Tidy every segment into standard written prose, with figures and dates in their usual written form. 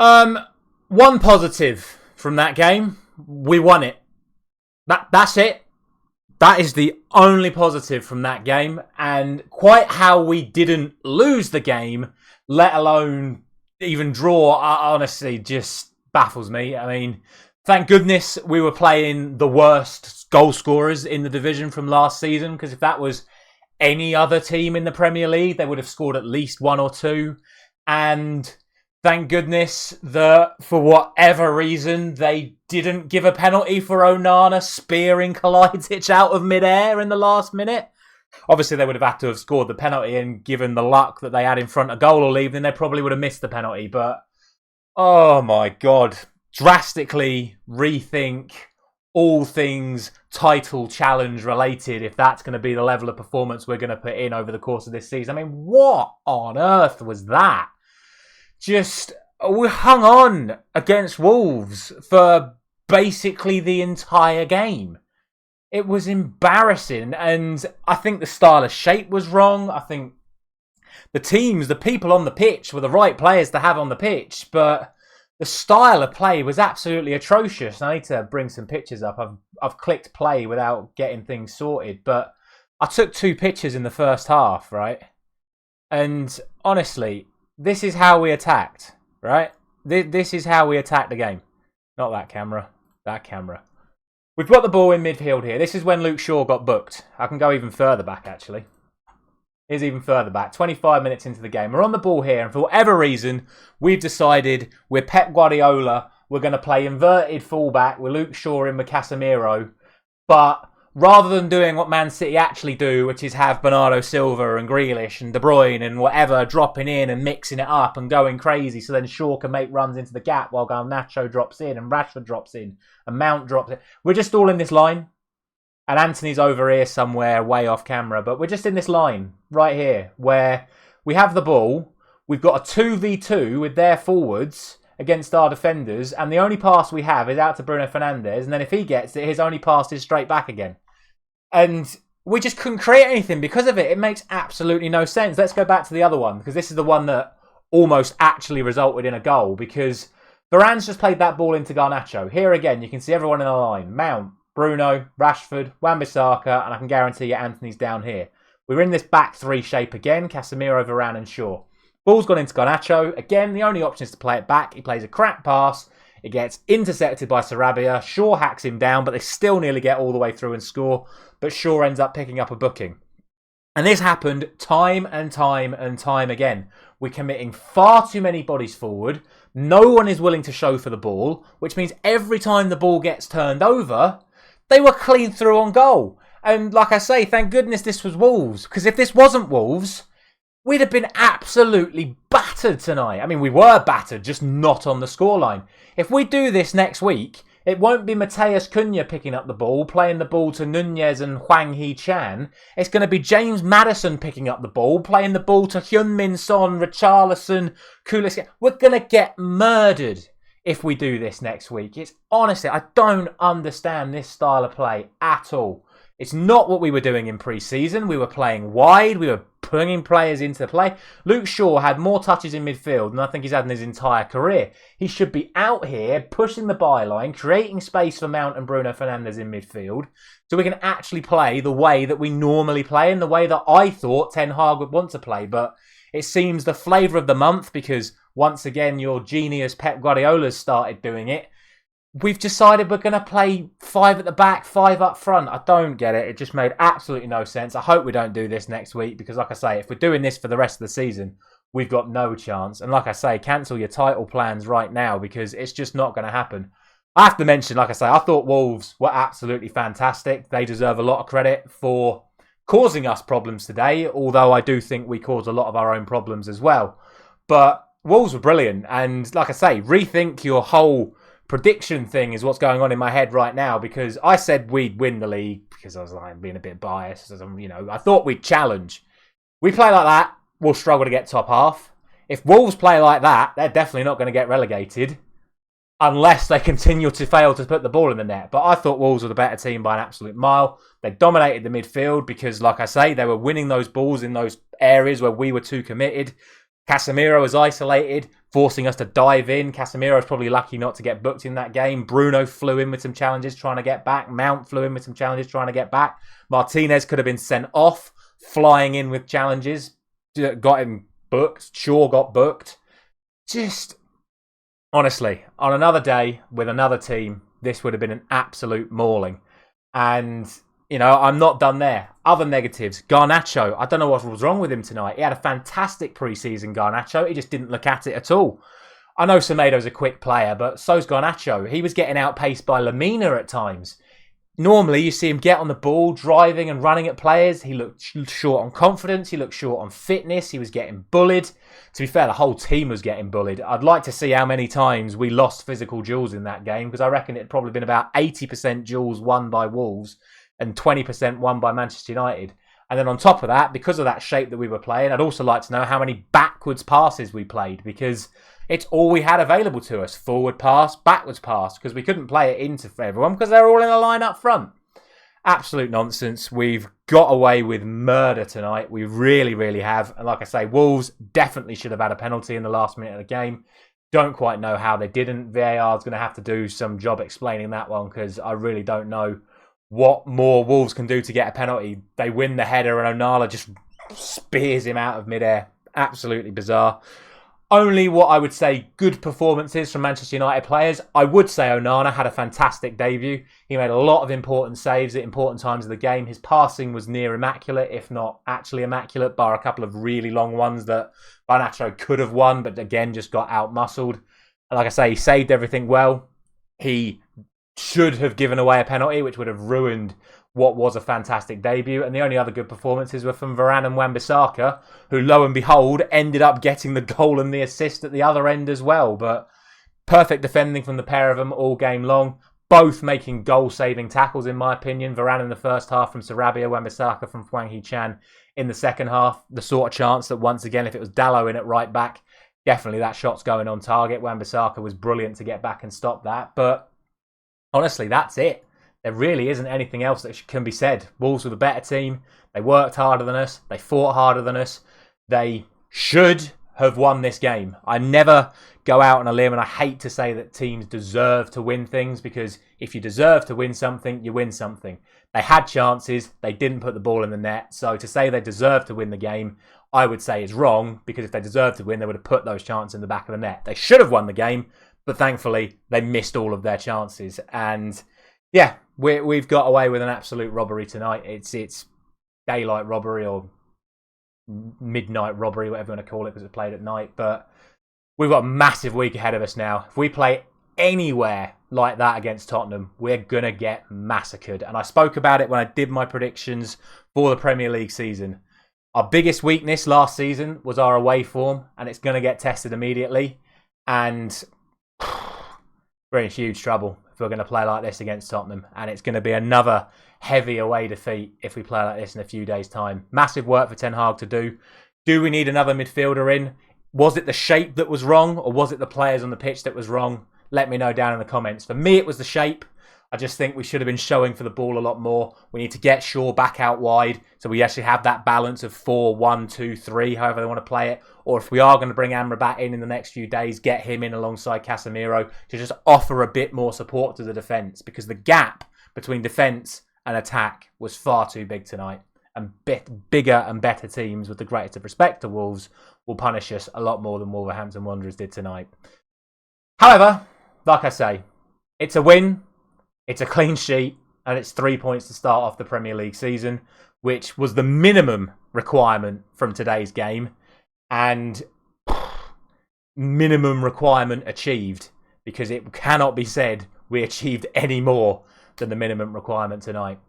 Um, One positive from that game, we won it. That's it. That is the only positive from that game, and quite how we didn't lose the game, let alone even draw, honestly just baffles me. I mean, thank goodness we were playing the worst goal scorers in the division from last season, because if that was any other team in the Premier League, they would have scored at least one or two. And thank goodness that for whatever reason, they didn't give a penalty for Onana spearing Kalajdzic out of midair in the last minute. Obviously, they would have had to have scored the penalty, and given the luck that they had in front of goal or leave, then they probably would have missed the penalty. But, oh my God, drastically rethink all things title challenge related if that's going to be the level of performance we're going to put in over the course of this season. I mean, what on earth was that? Just, we hung on against Wolves for basically the entire game. It was embarrassing, and I think the style of shape was wrong. I think the people on the pitch were the right players to have on the pitch, but the style of play was absolutely atrocious. I need to bring some pictures up. I've clicked play without getting things sorted, but I took 2 pictures in the first half, right? And honestly, this is how we attacked, right? This is how we attacked the game. Not that camera. That camera. We've got the ball in midfield here. This is when Luke Shaw got booked. I can go even further back, actually. Here's even further back. 25 minutes into the game. We're on the ball here, and for whatever reason, we've decided we're Pep Guardiola. We're going to play inverted fullback with Luke Shaw in with Casemiro. But rather than doing what Man City actually do, which is have Bernardo Silva and Grealish and De Bruyne and whatever dropping in and mixing it up and going crazy so then Shaw can make runs into the gap while Garnacho drops in and Rashford drops in and Mount drops in. We're just all in this line. And Anthony's over here somewhere way off camera. But we're just in this line right here where we have the ball. We've got a 2v2 with their forwards against our defenders. And the only pass we have is out to Bruno Fernandes. And then if he gets it, his only pass is straight back again. And we just couldn't create anything because of it. It makes absolutely no sense. Let's go back to the other one, because this is the one that almost actually resulted in a goal, because Varane's just played that ball into Garnacho. Here again, you can see everyone in the line. Mount, Bruno, Rashford, Wan-Bissaka, and I can guarantee you Anthony's down here. We're in this back 3 shape again. Casemiro, Varane and Shaw. Ball's gone into Garnacho. Again, the only option is to play it back. He plays a crap pass. It gets intercepted by Sarabia. Shaw hacks him down, but they still nearly get all the way through and score. But Shaw ends up picking up a booking. And this happened time and time and time again. We're committing far too many bodies forward. No one is willing to show for the ball, which means every time the ball gets turned over, they were clean through on goal. And like I say, thank goodness this was Wolves, because if this wasn't Wolves, we'd have been absolutely battered tonight. I mean, we were battered, just not on the scoreline. If we do this next week, it won't be Mateus Cunha picking up the ball, playing the ball to Nunez and Hwang Hee-chan. It's going to be James Maddison picking up the ball, playing the ball to Heung-min Son, Richarlison, Kulis. We're going to get murdered if we do this next week. It's honestly, I don't understand this style of play at all. It's not what we were doing in pre-season. We were playing wide. We were bringing players into play. Luke Shaw had more touches in midfield than I think he's had in his entire career. He should be out here pushing the byline, creating space for Mount and Bruno Fernandes in midfield so we can actually play the way that we normally play and the way that I thought Ten Hag would want to play. But it seems the flavour of the month, because once again your genius Pep Guardiola's started doing it. We've decided we're going to play 5 at the back, 5 up front. I don't get it. It just made absolutely no sense. I hope we don't do this next week, because like I say, if we're doing this for the rest of the season, we've got no chance. And like I say, cancel your title plans right now, because it's just not going to happen. I have to mention, like I say, I thought Wolves were absolutely fantastic. They deserve a lot of credit for causing us problems today, although I do think we caused a lot of our own problems as well. But Wolves were brilliant. And like I say, rethink your whole prediction thing is what's going on in my head right now, because I said we'd win the league because I was like being a bit biased. I thought we'd challenge. We play like that, we'll struggle to get top half. If Wolves play like that, they're definitely not going to get relegated unless they continue to fail to put the ball in the net. But I thought Wolves were the better team by an absolute mile. They dominated the midfield because, like I say, they were winning those balls in those areas where we were too committed. Casemiro was isolated, forcing us to dive in. Casemiro's probably lucky not to get booked in that game. Bruno flew in with some challenges trying to get back. Mount flew in with some challenges trying to get back. Martinez could have been sent off, flying in with challenges. Got him booked. Shaw got booked. Just, honestly, on another day with another team, this would have been an absolute mauling. And, you know, I'm not done there. Other negatives. Garnacho. I don't know what was wrong with him tonight. He had a fantastic pre-season, Garnacho. He just didn't look at it at all. I know Semedo's a quick player, but so's Garnacho. He was getting outpaced by Lamina at times. Normally, you see him get on the ball, driving and running at players. He looked short on confidence. He looked short on fitness. He was getting bullied. To be fair, the whole team was getting bullied. I'd like to see how many times we lost physical duels in that game, because I reckon it'd probably been about 80% duels won by Wolves and 20% won by Manchester United. And then on top of that, because of that shape that we were playing, I'd also like to know how many backwards passes we played, because it's all we had available to us. Forward pass, backwards pass, because we couldn't play it into everyone because they're all in a line up front. Absolute nonsense. We've got away with murder tonight. We really, really have. And like I say, Wolves definitely should have had a penalty in the last minute of the game. Don't quite know how they didn't. VAR is going to have to do some job explaining that one, because I really don't know what more Wolves can do to get a penalty. They win the header and Onana just spears him out of midair. Absolutely bizarre. Only what I would say good performances from Manchester United players. I would say Onana had a fantastic debut. He made a lot of important saves at important times of the game. His passing was near immaculate, if not actually immaculate, bar a couple of really long ones that Garnacho could have won, but again, just got out-muscled. And like I say, he saved everything well. He should have given away a penalty, which would have ruined what was a fantastic debut. And the only other good performances were from Varane and Wan-Bissaka, who, lo and behold, ended up getting the goal and the assist at the other end as well. But perfect defending from the pair of them all game long. Both making goal-saving tackles, in my opinion. Varane in the first half from Sarabia, Wan-Bissaka from Hwang Hee-chan in the second half. The sort of chance that, once again, if it was Dalot in at right back, definitely that shot's going on target. Wan-Bissaka was brilliant to get back and stop that. But honestly, that's it. There really isn't anything else that can be said. Wolves were the better team. They worked harder than us. They fought harder than us. They should have won this game. I never go out on a limb, and I hate to say that teams deserve to win things, because if you deserve to win something, you win something. They had chances. They didn't put the ball in the net. So to say they deserve to win the game, I would say is wrong, because if they deserved to win, they would have put those chances in the back of the net. They should have won the game, but thankfully, they missed all of their chances. And yeah, we've got away with an absolute robbery tonight. It's daylight robbery or midnight robbery, whatever you want to call it, because it's played at night. But we've got a massive week ahead of us now. If we play anywhere like that against Tottenham, we're going to get massacred. And I spoke about it when I did my predictions for the Premier League season. Our biggest weakness last season was our away form, and it's going to get tested immediately. And we're in huge trouble if we're going to play like this against Tottenham. And it's going to be another heavy away defeat if we play like this in a few days' time. Massive work for Ten Hag to do. Do we need another midfielder in? Was it the shape that was wrong, or was it the players on the pitch that was wrong? Let me know down in the comments. For me, it was the shape. I just think we should have been showing for the ball a lot more. We need to get Shaw back out wide so we actually have that balance of 4-1-2-3, however they want to play it. Or if we are going to bring Amrabat in the next few days, get him in alongside Casemiro to just offer a bit more support to the defence, because the gap between defence and attack was far too big tonight. And bigger and better teams, with the greatest of respect to Wolves, will punish us a lot more than Wolverhampton Wanderers did tonight. However, like I say, it's a win. It's a clean sheet, and it's 3 points to start off the Premier League season, which was the minimum requirement from today's game, and minimum requirement achieved, because it cannot be said we achieved any more than the minimum requirement tonight.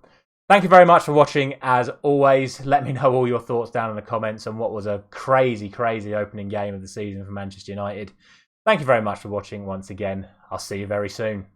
Thank you very much for watching. As always, let me know all your thoughts down in the comments on what was a crazy, crazy opening game of the season for Manchester United. Thank you very much for watching once again. I'll see you very soon.